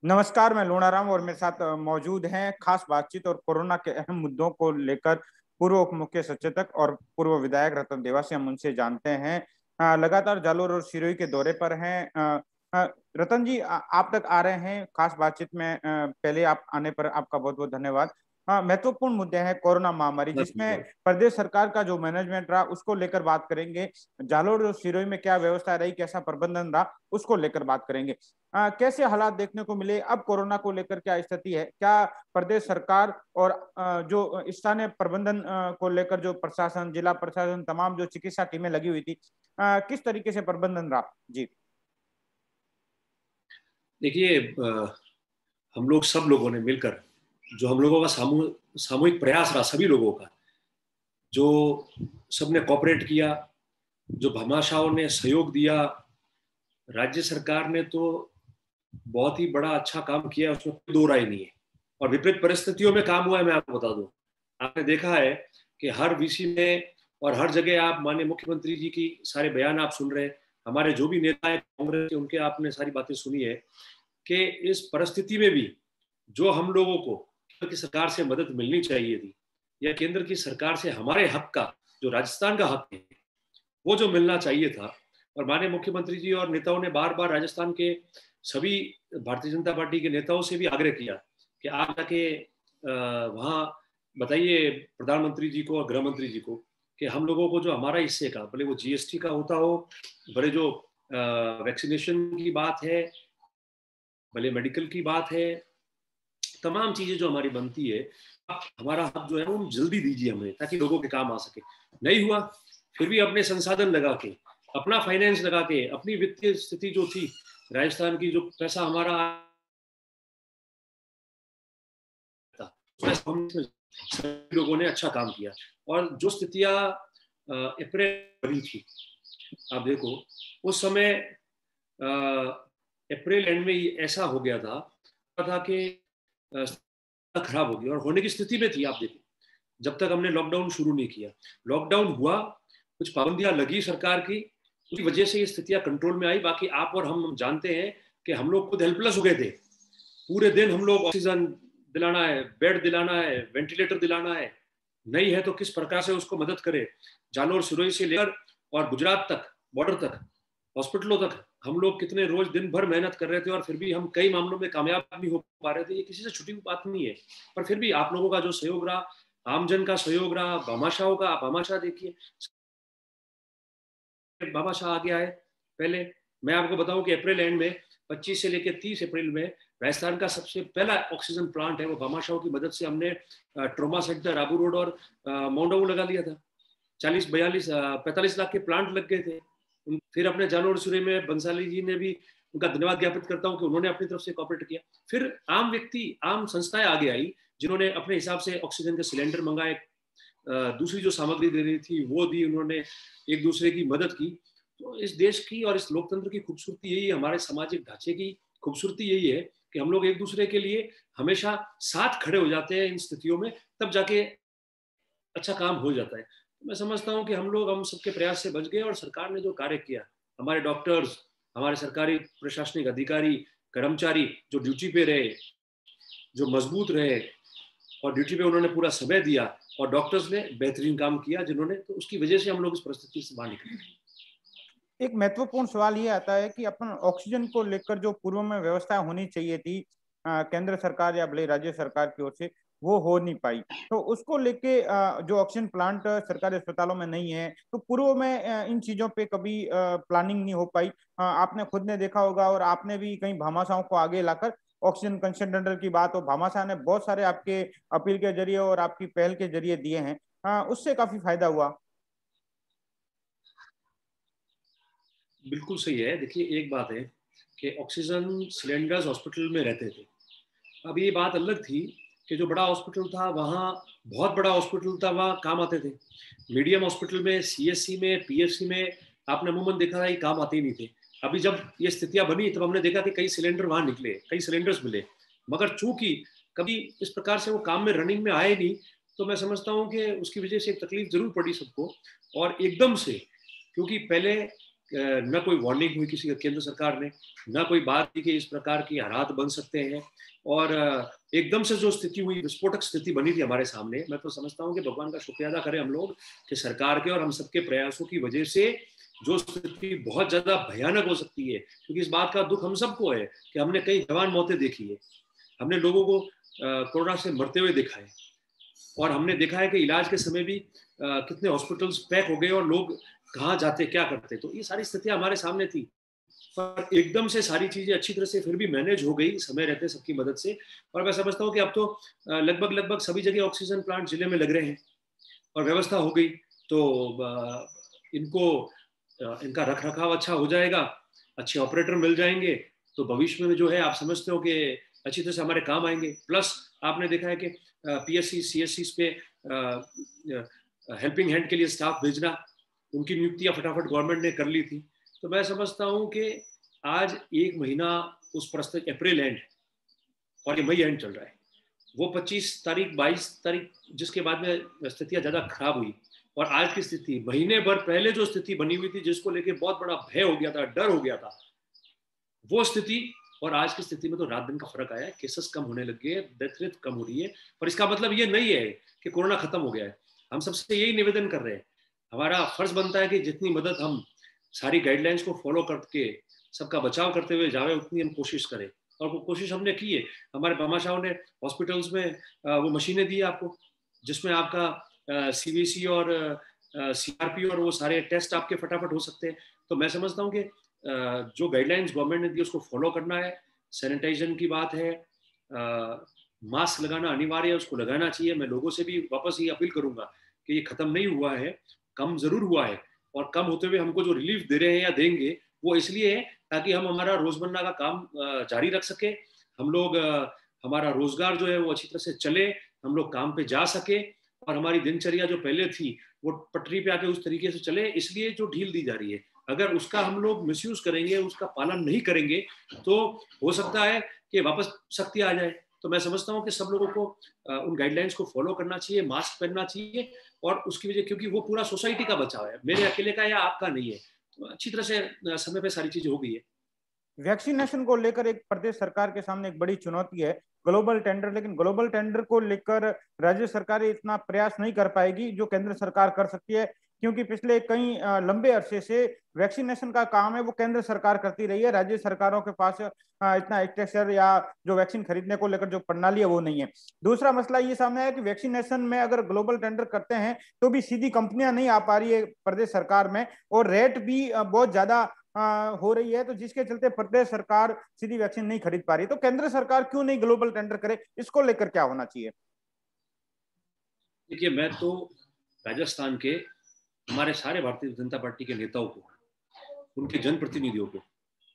नमस्कार, मैं लोनाराम और मेरे साथ मौजूद हैं खास बातचीत और कोरोना के अहम मुद्दों को लेकर पूर्व उप मुख्य सचेतक और पूर्व विधायक रतन देवासी। हम उनसे जानते हैं। लगातार जालोर और सिरोही के दौरे पर हैं। रतन जी, आप तक आ रहे हैं खास बातचीत में। पहले आप आने पर आपका बहुत बहुत धन्यवाद। महत्वपूर्ण मुद्दे हैं कोरोना महामारी, जिसमें प्रदेश सरकार का जो मैनेजमेंट रहा उसको लेकर बात करेंगे। जालोर और सिरोही में क्या व्यवस्था रही, कैसा प्रबंधन रहा, उसको लेकर बात करेंगे। कैसे हालात देखने को मिले, अब कोरोना को लेकर क्या स्थिति है, क्या प्रदेश सरकार और जो स्थानीय प्रबंधन को लेकर जो प्रशासन, जिला प्रशासन, तमाम जो चिकित्सा टीमें लगी हुई थी, किस तरीके से प्रबंधन रहा जी? देखिए, हम लोग सब लोगों ने मिलकर, जो हम लोगों का सामूहिक प्रयास रहा, सभी लोगों का, जो सबने कॉपरेट किया, जो भामाशाहों ने सहयोग दिया, राज्य सरकार ने तो बहुत ही बड़ा अच्छा काम किया, उसमें कोई दो राय नहीं है। और विपरीत परिस्थितियों में काम हुआ है। मैं आपको बता दूं, आपने देखा है कि हर वीसी में और हर जगह आप माननीय मुख्यमंत्री जी की सारे बयान आप सुन रहे हैं, हमारे जो भी नेता है कांग्रेस के, उनके आपने सारी बातें सुनी है कि इस परिस्थिति में भी जो हम लोगों को केंद्र की सरकार से मदद मिलनी चाहिए थी, या केंद्र की सरकार से हमारे हक का, जो राजस्थान का हक है, वो जो मिलना चाहिए था, और माननीय मुख्यमंत्री जी और नेताओं ने बार बार राजस्थान के सभी भारतीय जनता पार्टी के नेताओं से भी आग्रह किया कि आप जाके वहाँ बताइए प्रधानमंत्री जी को और गृह मंत्री जी को कि हम लोगों को जो हमारा हिस्से का, भले वो जीएसटी का होता हो, भले जो वैक्सीनेशन की बात है, भले मेडिकल की बात है, तमाम चीजें जो हमारी बनती है, आप हमारा हक जो है वो जल्दी दीजिए हमें, ताकि लोगों के काम आ सके। नहीं हुआ, फिर भी अपने संसाधन लगा के, अपना फाइनेंस लगा के, अपनी वित्तीय स्थिति जो थी राजस्थान की, जो पैसा हमारा था, सभी लोगों ने अच्छा काम किया। और जो स्थितियां अप्रैल बनी थी, आप देखो उस समय अप्रैल एंड में ऐसा हो गया था कि खराब हो गई और होने की स्थिति में थी। आप देखो, जब तक हमने लॉकडाउन शुरू नहीं किया, लॉकडाउन हुआ, कुछ पाबंदियां लगी सरकार की, उसकी वजह से ये स्थितियां कंट्रोल में आई। बाकी आप और हम जानते हैं कि हम लोग खुद हेल्पलेस हो गए थे। पूरे दिन हम लोग ऑक्सीजन दिलाना है, बेड दिलाना है, वेंटिलेटर दिलाना है, नहीं है तो किस प्रकार से उसको मदद करे। जालोर सिरोही से लेकर और गुजरात तक, बॉर्डर तक, हॉस्पिटलों तक हम लोग कितने रोज दिन भर मेहनत कर रहे थे, और फिर भी हम कई मामलों में कामयाब नहीं हो पा रहे थे। ये किसी से छुटी हुई बात नहीं है, पर फिर भी आप लोगों का जो सहयोग रहा, आमजन का सहयोग रहा, भामाशाहों का, आप भामाशाह देखिए, भामाशाह आ गया है। पहले मैं आपको बताऊं कि अप्रैल एंड में 25 से लेकर 30 अप्रैल में राजस्थान का सबसे पहला ऑक्सीजन प्लांट है वो भामाशाहों की मदद से हमने ट्रोमा सेंटर आबू रोड और माउंट आबू लगा लिया था। 45 लाख के प्लांट लग गए थे। फिर अपने जालोर सिरोही में बंसाली जी ने भी उनका धन्यवाद ज्ञापित करता हूं कि उन्होंने अपनी तरफ से कॉपरेट किया। फिर आम व्यक्ति, आम संस्थाएं आगे आई, जिन्होंने अपने हिसाब से ऑक्सीजन के सिलेंडर मंगाए, दूसरी जो सामग्री दे रही थी वो दी, उन्होंने एक दूसरे की मदद की। तो इस देश की और इस लोकतंत्र की खूबसूरती यही है, हमारे सामाजिक ढांचे की खूबसूरती यही है कि हम लोग एक दूसरे के लिए हमेशा साथ खड़े हो जाते हैं इन स्थितियों में, तब जाके अच्छा काम हो जाता है। तो मैं समझता हूँ कि हम सबके प्रयास से बच गए, और सरकार ने जो कार्य किया, हमारे डॉक्टर्स, हमारे सरकारी प्रशासनिक अधिकारी, कर्मचारी जो ड्यूटी पे रहे, जो मजबूत रहे और ड्यूटी पे उन्होंने पूरा समय दिया, और डॉक्टर्स ने बेहतरीन काम किया जिन्होंने, तो उसकी वजह से हम लोग इस परिस्थिति से बाहर निकले। एक महत्वपूर्ण सवाल ये आता है कि अपन ऑक्सीजन को लेकर जो पूर्व में व्यवस्था होनी चाहिए थी केंद्र सरकार या भले राज्य सरकार की ओर से, वो हो नहीं पाई। तो उसको लेके जो ऑक्सीजन प्लांट सरकारी अस्पतालों में नहीं है, तो पूर्व में इन चीजों पे कभी प्लानिंग नहीं हो पाई। आपने खुद ने देखा होगा और आपने भी कहीं भामाशाहों को आगे लाकर ऑक्सीजन कंसंट्रेटर की बात हो, भामाशाह ने बहुत सारे आपके अपील के जरिए और आपकी पहल के जरिए दिए हैं, उससे काफी फायदा हुआ। बिल्कुल सही है। देखिए, एक बात है कि ऑक्सीजन सिलेंडर्स हॉस्पिटल में रहते थे। अब ये बात अलग थी कि जो बड़ा हॉस्पिटल था वहाँ, बहुत बड़ा हॉस्पिटल था, वहाँ काम आते थे। मीडियम हॉस्पिटल में, सीएससी में, पीएचसी में आपने अमूमन देखा था ये काम आते ही नहीं थे। अभी जब ये स्थितियां बनी तब हमने देखा कि कई सिलेंडर वहां निकले, कई सिलेंडर्स मिले, मगर चूंकि कभी इस प्रकार से वो काम में रनिंग में आए नहीं, तो मैं समझता हूँ कि उसकी वजह से एक तकलीफ जरूर पड़ी सबको। और एकदम से, क्योंकि पहले न कोई वार्निंग हुई किसी केंद्र सरकार ने, न कोई बात थी कि इस प्रकार की हालात बन सकते हैं। और एकदम से जो स्थिति हुई, विस्फोटक स्थिति बनी थी हमारे सामने, मैं तो समझता हूँ कि भगवान का शुक्रिया अदा करें हम लोग कि सरकार के और हम सबके प्रयासों की वजह से जो स्थिति बहुत ज्यादा भयानक हो सकती है, क्योंकि इस बात का दुख हम सबको है कि हमने कई जवान मौतें देखी है, हमने लोगों को कोरोना से मरते हुए देखा है, और हमने देखा है कि इलाज के समय भी कितने हॉस्पिटल्स पैक हो गए और लोग कहाँ जाते क्या करते। तो ये सारी स्थितियां हमारे सामने थी, पर एकदम से सारी चीजें अच्छी तरह से फिर भी मैनेज हो गई समय रहते सबकी मदद से। और मैं समझता हूँ कि अब तो लगभग सभी जगह ऑक्सीजन प्लांट जिले में लग रहे हैं और व्यवस्था हो गई, तो इनको इनका रख रखाव अच्छा हो जाएगा, अच्छे ऑपरेटर मिल जाएंगे, तो भविष्य में जो है आप समझते हो कि अच्छी तरह से हमारे काम आएंगे। प्लस आपने देखा है कि पीएससी सीएससी पे हेल्पिंग हैंड के लिए स्टाफ भेजना, उनकी नियुक्तियां फटाफट गवर्नमेंट ने कर ली थी। तो मैं समझता हूँ कि आज एक महीना उस प्रस्तुत अप्रैल एंड और ये मई एंड चल रहा है, वो 25 तारीख 22 तारीख जिसके बाद में स्थितियां ज्यादा खराब हुई, और आज की स्थिति महीने भर पहले जो स्थिति बनी हुई थी जिसको लेके बहुत बड़ा भय हो गया था, डर हो गया था, वो स्थिति और आज की स्थिति में तो रात दिन का फर्क आया है। केसेस कम होने लग गए, डेथ रेट कम हो रही है, पर इसका मतलब ये नहीं है कि कोरोना खत्म हो गया है। हम सबसे यही निवेदन कर रहे हैं, हमारा फर्ज बनता है कि जितनी मदद हम सारी गाइडलाइंस को फॉलो करके सबका बचाव करते हुए जावे, उतनी हम कोशिश करें, और वो कोशिश हमने की है। हमारे भामाशाहों ने हॉस्पिटल्स में वो मशीनें दी आपको, जिसमें आपका सीबीसी और सीआरपी और वो सारे टेस्ट आपके फटाफट हो सकते हैं। तो मैं समझता हूँ कि जो गाइडलाइंस गवर्नमेंट ने दी उसको फॉलो करना है। सैनिटाइजेशन की बात है, मास्क लगाना अनिवार्य है, उसको लगाना चाहिए। मैं लोगों से भी वापस ये अपील करूंगा कि ये खत्म नहीं हुआ है, कम जरूर हुआ है, और कम होते हुए हमको जो रिलीफ दे रहे हैं या देंगे वो इसलिए है ताकि हम हमारा रोजमर्रा का काम जारी रख सके, हम लोग हमारा रोजगार जो है वो अच्छी तरह से चले, हम लोग काम पे जा सके, और हमारी दिनचर्या जो पहले थी वो पटरी पे आके उस तरीके से चले। इसलिए जो ढील दी जा रही है, अगर उसका हम लोग मिसयूज करेंगे, उसका पालन नहीं करेंगे, तो हो सकता है कि वापस सख्ती आ जाए। तो मैं समझता हूँ कि सब लोगों को उन गाइडलाइंस को फॉलो करना चाहिए, मास्क पहनना चाहिए, और उसकी वजह क्योंकि वो पूरा सोसाइटी का बचाव है, मेरे अकेले का या आपका नहीं है। तो अच्छी तरह से समय पे सारी चीजें हो गई है। वैक्सीनेशन को लेकर एक प्रदेश सरकार के सामने एक बड़ी चुनौती है, ग्लोबल टेंडर। लेकिन ग्लोबल टेंडर को लेकर राज्य सरकारें इतना प्रयास नहीं कर पाएगी जो केंद्र सरकार कर सकती है, क्योंकि पिछले कई लंबे अरसे से वैक्सीनेशन का काम है वो केंद्र सरकार करती रही है। राज्य सरकारों के पास इतना स्ट्रक्चर या जो वैक्सीन खरीदने को लेकर जो प्रणाली है वो नहीं है। दूसरा मसला ये सामने है कि वैक्सीनेशन में अगर ग्लोबल टेंडर करते हैं तो भी सीधी कंपनियां नहीं आ पा रही है प्रदेश सरकार में, और रेट भी बहुत ज्यादा हो रही है, तो जिसके चलते प्रदेश सरकार सीधी वैक्सीन नहीं खरीद पा रही। तो केंद्र सरकार क्यों नहीं ग्लोबल टेंडर करे, इसको लेकर क्या होना चाहिए? देखिए, मैं तो राजस्थान के हमारे सारे भारतीय जनता पार्टी के नेताओं को, उनके जनप्रतिनिधियों को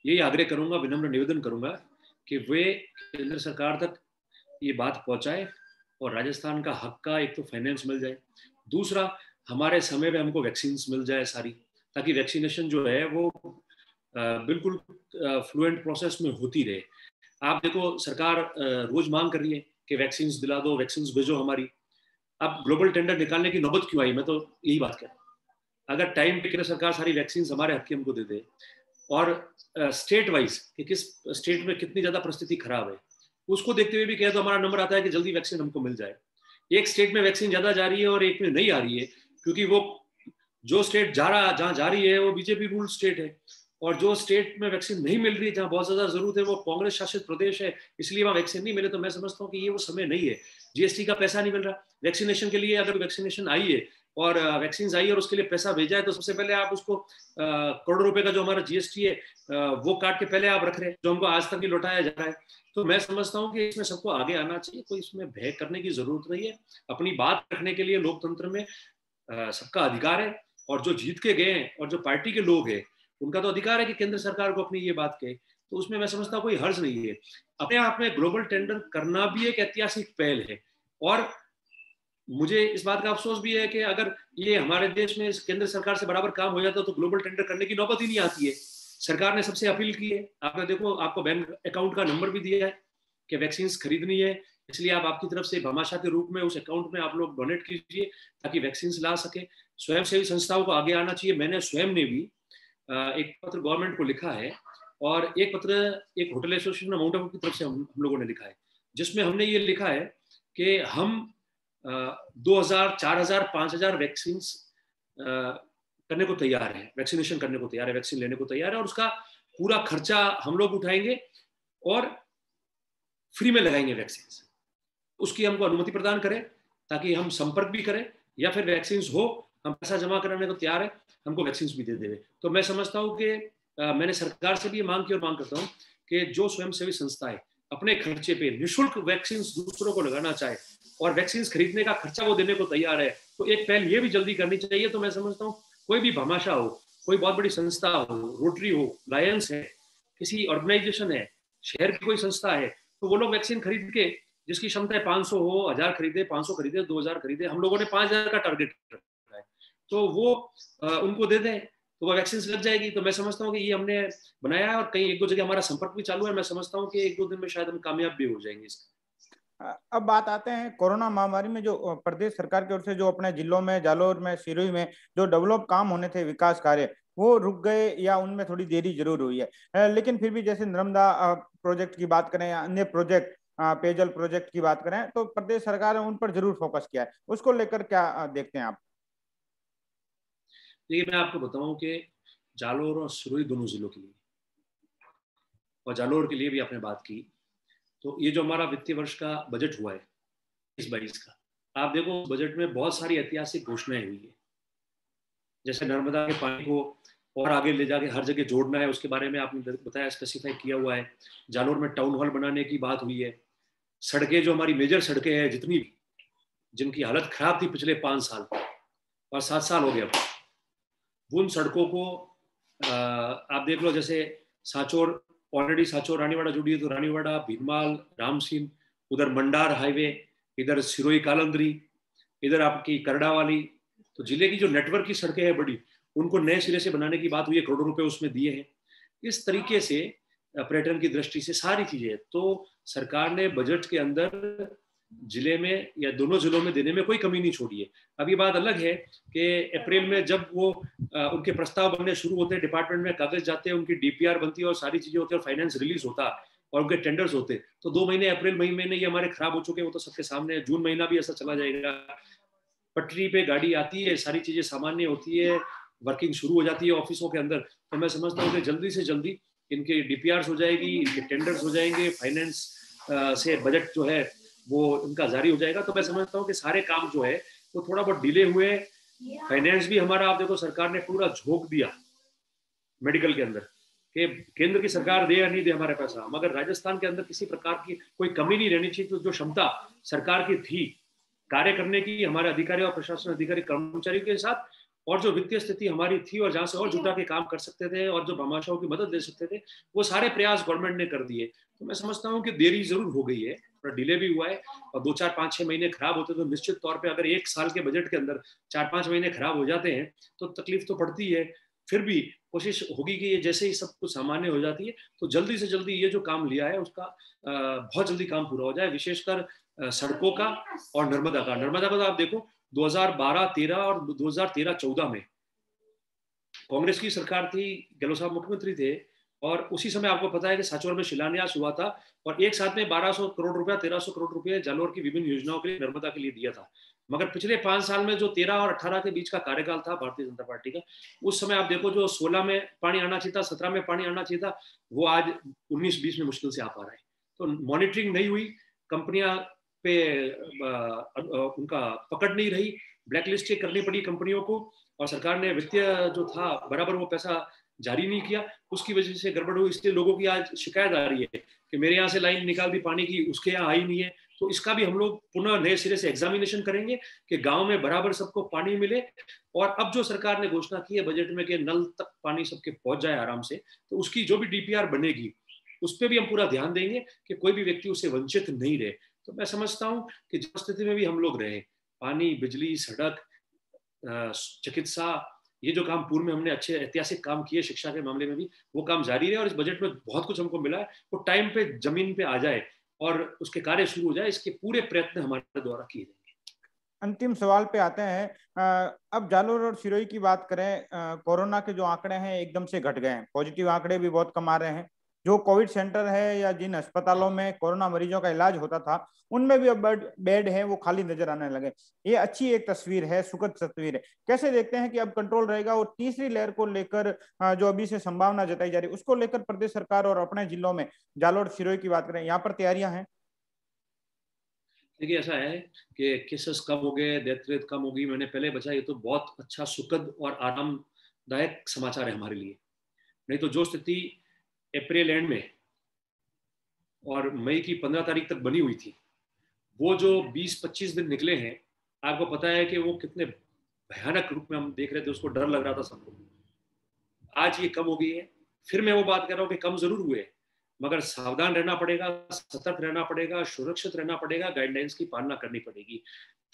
यही आग्रह करूंगा, विनम्र निवेदन करूंगा कि वे केंद्र सरकार तक ये बात पहुंचाए और राजस्थान का हक का एक तो फाइनेंस मिल जाए, दूसरा हमारे समय में हमको वैक्सीन मिल जाए सारी, ताकि वैक्सीनेशन जो है वो बिल्कुल फ्लुएंट प्रोसेस में होती रहे। आप देखो, सरकार रोज मांग कर रही है कि वैक्सीन दिला दो, वैक्सीन भेजो हमारी। अब ग्लोबल टेंडर निकालने की नौबत क्यों आई? मैं तो यही बात कर रहा हूँ। अगर टाइम पे केंद्र सरकार सारी वैक्सीन हमारे हक की हमको दे दे, और स्टेट वाइज कि किस स्टेट में कितनी ज्यादा परिस्थिति खराब है उसको देखते हुए भी कहे तो हमारा नंबर आता है कि जल्दी वैक्सीन हमको मिल जाए। एक स्टेट में वैक्सीन ज्यादा जा रही है और एक में नहीं आ रही है, क्योंकि वो जो स्टेट जहाँ जा रही है वो बीजेपी रूल स्टेट है, और जो स्टेट में वैक्सीन नहीं मिल रही है, जहाँ बहुत ज्यादा जरूरत है, वो कांग्रेस शासित प्रदेश है, इसलिए वहाँ वैक्सीन नहीं मिले। तो मैं समझता हूँ कि ये वो समय नहीं है, जीएसटी का पैसा नहीं मिल रहा वैक्सीनेशन के लिए। अगर वैक्सीनेशन आई है और वैक्सीन आई और उसके लिए पैसा भेजा है, तो सबसे पहले आप उसको करोड़ों रुपए का जो हमारा जीएसटी है वो काट के पहले आप रख रहे हैं, जो हमको आज तक नहीं लौटाया जा रहा है। तो मैं समझता हूँ कि इसमें सबको आगे आना चाहिए, कोई इसमें भय करने की जरूरत नहीं है। अपनी बात रखने के लिए लोकतंत्र में सबका अधिकार है, और जो जीत के गए हैं और जो पार्टी के लोग हैं उनका तो अधिकार है कि केंद्र सरकार को अपनी ये बात कहे। तो उसमें मैं समझता हूँ कोई हर्ज नहीं है। अपने आप में ग्लोबल टेंडर करना भी एक ऐतिहासिक पहल है, और मुझे इस बात का अफसोस भी है कि अगर ये हमारे देश में केंद्र सरकार से बराबर काम हो जाता तो ग्लोबल टेंडर करने की नौबत ही नहीं आती है। सरकार ने सबसे अपील की है, आपने देखो आपको बैंक अकाउंट का नंबर भी दिया है कि वैक्सीन खरीदनी है, इसलिए आप आपकी तरफ से भामाशाह के रूप में उस अकाउंट में आप लोग डोनेट कीजिए ताकि वैक्सीन ला सके। स्वयंसेवी संस्थाओं को आगे आना चाहिए। मैंने स्वयं ने भी एक पत्र गवर्नमेंट को लिखा है और एक पत्र एक hotel association of mount Abu की तरफ से हम लोगों ने लिखा है, जिसमें हमने ये लिखा है कि हम 2000, 4000, 5000 वैक्सीन करने को तैयार है, वैक्सीनेशन करने को तैयार है, वैक्सीन लेने को तैयार है, और उसका पूरा खर्चा हम लोग उठाएंगे और फ्री में लगाएंगे वैक्सीन। उसकी हमको अनुमति प्रदान करें ताकि हम संपर्क भी करें, या फिर वैक्सीन हो, हम पैसा जमा कराने को तैयार है, हमको वैक्सीन भी दे देवे। तो मैं समझता हूँ कि मैंने सरकार से भी ये मांग की और मांग करता हूँ कि जो स्वयंसेवी संस्थाएं अपने खर्चे पे निःशुल्क वैक्सीन दूसरों को लगाना चाहे और वैक्सीन खरीदने का खर्चा वो देने को तैयार है, तो एक पहल ये भी जल्दी करनी चाहिए। तो मैं समझता हूँ कोई भी भामाशाह हो, कोई बहुत बड़ी संस्था हो, रोटरी हो, लायंस है, किसी ऑर्गेनाइजेशन है, शहर की कोई संस्था है, तो वो लोग वैक्सीन खरीद के, जिसकी क्षमता है 500 हो, 1000 खरीदे, 500 खरीदे, 2000 खरीदे, हम लोगों ने 5000 का टारगेट रखा है, तो वो उनको दे दें तो वो वैक्सीन लग जाएगी। तो मैं समझता हूँ कि ये हमने बनाया है और कहीं एक दो जगह हमारा संपर्क भी चालू है। मैं समझता हूँ कि एक दो दिन में शायद हम कामयाब भी हो जाएंगे इसका। अब बात आते हैं कोरोना महामारी में जो प्रदेश सरकार की ओर से जो अपने जिलों में, जालोर में, सिरोही में जो डेवलप काम होने थे, विकास कार्य, वो रुक गए या उनमें थोड़ी देरी जरूर हुई है। लेकिन फिर भी जैसे नर्मदा प्रोजेक्ट की बात करें या अन्य प्रोजेक्ट, पेयजल प्रोजेक्ट की बात करें, तो प्रदेश सरकार ने उन पर जरूर फोकस किया है। उसको लेकर क्या देखते हैं आप? देखिए, मैं आपको बताऊं कि जालोर और सिरोही दोनों जिलों के लिए, और जालोर के लिए भी आपने बात की, तो ये जो हमारा वित्तीय वर्ष का बजट हुआ है 2022 का, आप देखो बजट में बहुत सारी ऐतिहासिक घोषणाएं हुई है। जैसे नर्मदा के पानी को और आगे ले जाके हर जगह जोड़ना है, उसके बारे में आपने बताया, स्पेसिफाई किया हुआ है। जालोर में टाउन हॉल बनाने की बात हुई है। सड़कें, जो हमारी मेजर सड़कें हैं जितनी भी, जिनकी हालत खराब थी पिछले 5 साल और 7 साल हो गया, उन सड़कों को आप देख लो। जैसे सांचौर, ऑलरेडी सांचौर रानीवाड़ा जुड़ी है, तो रानीवाड़ा, भीनमाल, रामसिंह, उधर मंडार हाईवे, इधर सिरोही कालंदरी, इधर आपकी करड़ा वाली, तो जिले की जो नेटवर्क की सड़कें हैं बड़ी, उनको नए सिरे से बनाने की बात हुई है, करोड़ों रुपए उसमें दिए हैं। इस तरीके से पर्यटन की दृष्टि से सारी चीजें, तो सरकार ने बजट के अंदर जिले में या दोनों जिलों में देने में कोई कमी नहीं छोड़ी है। अब ये बात अलग है कि अप्रैल में जब वो उनके प्रस्ताव बनने शुरू होते हैं, डिपार्टमेंट में कागज जाते हैं, उनकी डीपीआर बनती है और सारी चीजें होती है और फाइनेंस रिलीज होता और उनके टेंडर्स होते, तो 2 महीने, अप्रैल मई महीने ये हमारे खराब हो चुके हैं, वो तो सबके सामने। जून महीना भी ऐसा चला जाएगा, पटरी पे गाड़ी आती है, सारी चीजें सामान्य होती है, वर्किंग शुरू हो जाती है ऑफिसों के अंदर। तो मैं समझता हूँ कि जल्दी से जल्दी इनके डीपीआर हो जाएगी, इनके टेंडर्स हो जाएंगे, फाइनेंस से बजट जो है वो इनका जारी हो जाएगा। तो मैं समझता हूँ कि सारे काम जो है वो थोड़ा बहुत डिले हुए। फाइनेंस भी हमारा, आप देखो, सरकार ने पूरा झोंक दिया मेडिकल के अंदर कि केंद्र की सरकार दे या नहीं दे हमारे पैसा, मगर राजस्थान के अंदर किसी प्रकार की कोई कमी नहीं रहनी चाहिए। तो जो क्षमता सरकार की थी कार्य करने की, हमारे अधिकारी और प्रशासन अधिकारी कर्मचारियों के साथ, और जो वित्तीय स्थिति हमारी थी और जहां से और जुटा के काम कर सकते थे और जो भामाशाहों की मदद दे सकते थे, वो सारे प्रयास गवर्नमेंट ने कर दिए। तो मैं समझता हूँ कि देरी जरूर हो गई है, थोड़ा डिले भी हुआ है, और 2, 4, 5, 6 महीने खराब होते तो निश्चित तौर पर, अगर 1 साल के बजट के अंदर 4-5 महीने खराब हो जाते हैं तो तकलीफ तो पड़ती है। फिर भी कोशिश होगी कि ये जैसे ही सब कुछ सामान्य हो जाती है तो जल्दी से जल्दी ये जो काम लिया है उसका बहुत जल्दी काम पूरा हो जाए, विशेषकर सड़कों का और नर्मदा का। नर्मदा का तो आप देखो 2012-13 और 2013-14 में कांग्रेस की सरकार थी, गहलोत साहब मुख्यमंत्री थे, और उसी समय आपको पता है कि सांचौर में शिलान्यास हुआ था और एक साथ में 1200 करोड़ रुपया, 1300 करोड़ रुपये जालोर की विभिन्न योजनाओं के लिए, नर्मदा के लिए दिया था। मगर पिछले 5 साल में जो 13 और 18 के बीच का कार्यकाल था भारतीय जनता पार्टी का, उस समय आप देखो जो 16 में पानी आना चाहिए था, 17 में पानी आना चाहिए था, वो आज 19-20 में मुश्किल से आ पा रहा है। तो मॉनिटरिंग नहीं हुई, कंपनियां पे उनका पकड़ नहीं रही, ब्लैकलिस्ट करनी पड़ी कंपनियों को, और सरकार ने वित्तीय जो था बराबर वो पैसा जारी नहीं किया, उसकी वजह से गड़बड़ हुई। इसलिए लोगों की आज शिकायत आ रही है कि मेरे यहाँ से लाइन निकाल दी पानी की, उसके यहाँ आई नहीं है। तो इसका भी हम लोग पुनः नए सिरे से एग्जामिनेशन करेंगे कि गांव में बराबर सबको पानी मिले। और अब जो सरकार ने घोषणा की है बजट में कि नल तक पानी सबके पहुंच जाए आराम से, तो उसकी जो भी डीपीआर बनेगी उस पर भी हम पूरा ध्यान देंगे कि कोई भी व्यक्ति उससे वंचित नहीं रहे। तो मैं समझता हूँ कि जिस स्थिति में भी हम लोग रहे, पानी, बिजली, सड़क, चिकित्सा, ये जो काम पूर्व में हमने अच्छे ऐतिहासिक काम किए, शिक्षा के मामले में भी वो काम जारी रहे, और इस बजट में बहुत कुछ हमको मिला है, वो टाइम पे जमीन पे आ जाए और उसके कार्य शुरू हो जाए, इसके पूरे प्रयत्न हमारे द्वारा किए जाएंगे। अंतिम सवाल पे आते हैं। अब जालोर और सिरोही की बात करें, कोरोना के जो आंकड़े हैं एकदम से घट गए हैं, पॉजिटिव आंकड़े भी बहुत कम आ रहे हैं। जो कोविड सेंटर है या जिन अस्पतालों में कोरोना मरीजों का इलाज होता था, उनमें भी अब बेड है वो खाली नजर आने लगे। ये अच्छी एक तस्वीर है, सुखद तस्वीर है। कैसे देखते हैं कि अब कंट्रोल रहेगा? और तीसरी लहर को लेकर जो अभी से संभावना जताई जा रही है, उसको लेकर प्रदेश सरकार और अपने जिलों में, जालोर सिरोही की बात करें, यहाँ पर तैयारियां हैं? देखिए, ऐसा है कि केसेस कम हो गए, डेथ रेट कम हो गई, मैंने पहले बचा, ये तो बहुत अच्छा सुखद और आरामदायक समाचार है हमारे लिए। नहीं तो जो स्थिति अप्रैल एंड में और मई की 15 तारीख तक बनी हुई थी, वो जो 20-25 दिन निकले हैं, आपको पता है कि वो कितने भयानक रूप में हम देख रहे थे, उसको डर लग रहा था सबको। आज ये कम हो गई है। फिर मैं वो बात कर रहा हूँ कि कम जरूर हुए, मगर सावधान रहना पड़ेगा, सतर्क रहना पड़ेगा, सुरक्षित रहना पड़ेगा, गाइडलाइंस की पालना करनी पड़ेगी।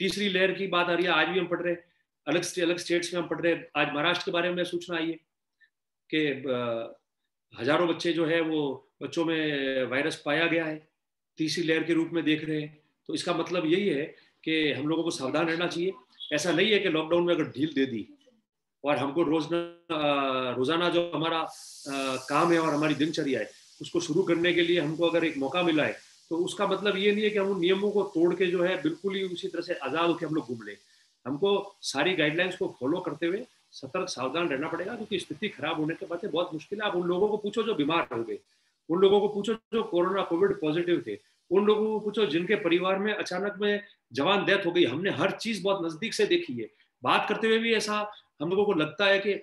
तीसरी लहर की बात आ रही है, आज भी हम पढ़ रहे हैं, अलग अलग स्टेट्स में हम पढ़ रहे हैं। आज महाराष्ट्र के बारे में सूचना आई है कि हजारों बच्चे जो है वो बच्चों में वायरस पाया गया है, तीसरी लहर के रूप में देख रहे हैं। तो इसका मतलब यही है कि हम लोगों को सावधान रहना चाहिए। ऐसा नहीं है कि लॉकडाउन में अगर ढील दे दी और हमको रोजाना जो हमारा काम है और हमारी दिनचर्या है उसको शुरू करने के लिए हमको अगर एक मौका मिला है, तो उसका मतलब ये नहीं है कि हम उन नियमों को तोड़ के जो है बिल्कुल ही उसी तरह से आजाद होकर हम लोग घूम ले। हमको सारी गाइडलाइंस को फॉलो करते हुए सतर्क सावधान रहना पड़ेगा, क्योंकि स्थिति खराब होने के बाद बहुत मुश्किल है। आप उन लोगों को पूछो जो बीमार हो गए, उन लोगों को पूछो जो कोविड पॉजिटिव थे, उन लोगों को पूछो जिनके परिवार में अचानक में जवान डेथ हो गई। हमने हर चीज बहुत नजदीक से देखी है। बात करते हुए भी ऐसा हम लोगों को लगता है कि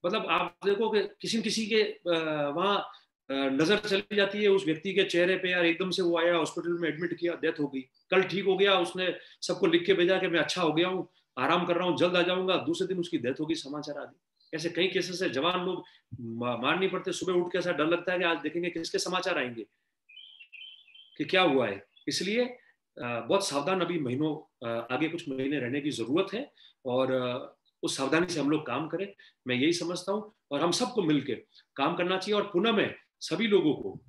मतलब आप देखो कि किसी न किसी के वहाँ नजर चली जाती है उस व्यक्ति के चेहरे पे, यार एकदम से वो आया, हॉस्पिटल में एडमिट किया, डेथ हो गई, कल ठीक हो गया, उसने सबको लिख के भेजा कि मैं अच्छा हो गया हूँ, आराम कर रहा हूँ, जल्द आ जाऊंगा, दूसरे दिन उसकी डेथ होगी, समाचार आ गए। ऐसे कई केसेस है, जवान लोग मार नहीं पड़ते, सुबह उठ के ऐसा डर लगता है कि आज देखेंगे किसके समाचार आएंगे कि क्या हुआ है। इसलिए बहुत सावधान अभी महीनों आगे कुछ महीने रहने की जरूरत है, और उस सावधानी से हम लोग काम करें, मैं यही समझता हूँ। और हम सबको मिलकर काम करना चाहिए। और पुनः मैं सभी लोगों को,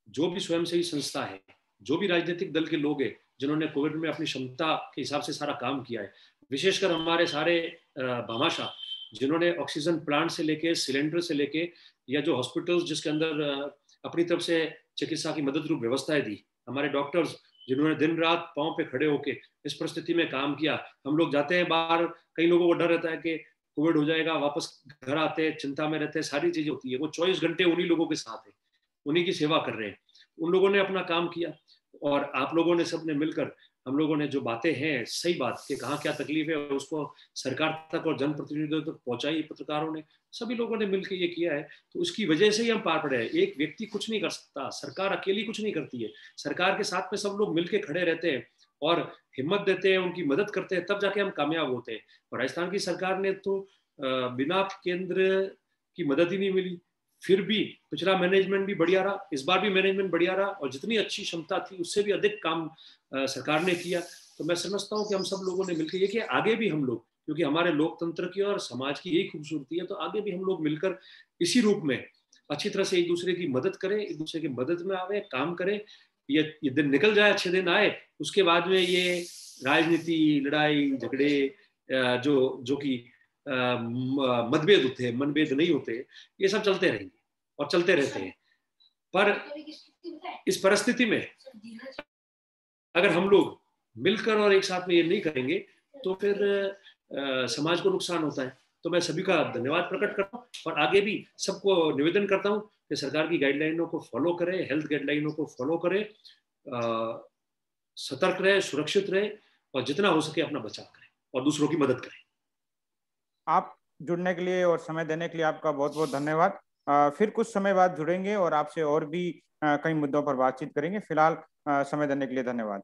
जो भी स्वयंसेवी संस्था है, जो भी राजनीतिक दल के लोग हैं जिन्होंने कोविड में अपनी क्षमता के हिसाब से सारा काम किया है, विशेषकर हमारे सारे भामाशाह जिन्होंने ऑक्सीजन प्लांट से लेके, सिलेंडर से लेके, या जो हॉस्पिटल्स जिसके अंदर अपनी तरफ से चिकित्सा की मदद रूप व्यवस्थाएं दी, हमारे डॉक्टर्स जिन्होंने दिन रात पांव पे खड़े होके इस परिस्थिति में काम किया। हम लोग जाते हैं बाहर, कई लोगों को डर रहता है कि कोविड हो जाएगा, वापस घर आते हैं, चिंता में रहते हैं, सारी चीजें होती है। वो 24 घंटे उन्हीं लोगों के साथ है, उन्हीं की सेवा कर रहे हैं। उन लोगों ने अपना काम किया, और आप लोगों ने सबने मिलकर, हम लोगों ने जो बातें हैं सही बात कि कहाँ क्या तकलीफ है उसको सरकार तक और जनप्रतिनिधियों तक पहुंचाई, पत्रकारों ने, सभी लोगों ने मिलकर ये किया है। तो उसकी वजह से ही हम पार पड़े हैं। एक व्यक्ति कुछ नहीं कर सकता, सरकार अकेली कुछ नहीं करती है, सरकार के साथ में सब लोग मिलकर खड़े रहते हैं और हिम्मत देते हैं, उनकी मदद करते हैं, तब जाके हम कामयाब होते हैं। और राजस्थान की सरकार ने तो बिना केंद्र की मदद ही नहीं मिली, फिर भी पिछला मैनेजमेंट भी बढ़िया रहा, इस बार भी मैनेजमेंट बढ़िया रहा, और जितनी अच्छी क्षमता थी उससे भी अधिक काम सरकार ने किया। तो मैं समझता हूँ कि हम सब लोगों ने मिलकर ये किया। आगे भी हम लोग, क्योंकि हमारे लोकतंत्र की और समाज की यही खूबसूरती है, तो आगे भी हम लोग मिलकर इसी रूप में अच्छी तरह से एक दूसरे की मदद करें, एक दूसरे की मदद में आवे, काम करें। ये दिन निकल जाए, अच्छे दिन आए, उसके बाद में ये राजनीति, लड़ाई झगड़े जो जो कि मतभेद होते हैं, मनभेद नहीं होते, ये सब चलते रहेंगे और चलते रहते हैं। पर इस परिस्थिति में अगर हम लोग मिलकर और एक साथ में ये नहीं करेंगे तो फिर समाज को नुकसान होता है। तो मैं सभी का धन्यवाद प्रकट करता हूँ, और आगे भी सबको निवेदन करता हूँ कि सरकार की गाइडलाइनों को फॉलो करें, हेल्थ गाइडलाइनों को फॉलो करें, सतर्क रहे, सुरक्षित रहे, और जितना हो सके अपना बचाव करें और दूसरों की मदद करें। आप जुड़ने के लिए और समय देने के लिए आपका बहुत बहुत धन्यवाद। फिर कुछ समय बाद जुड़ेंगे और आपसे और भी कई मुद्दों पर बातचीत करेंगे। फिलहाल समय देने के लिए धन्यवाद।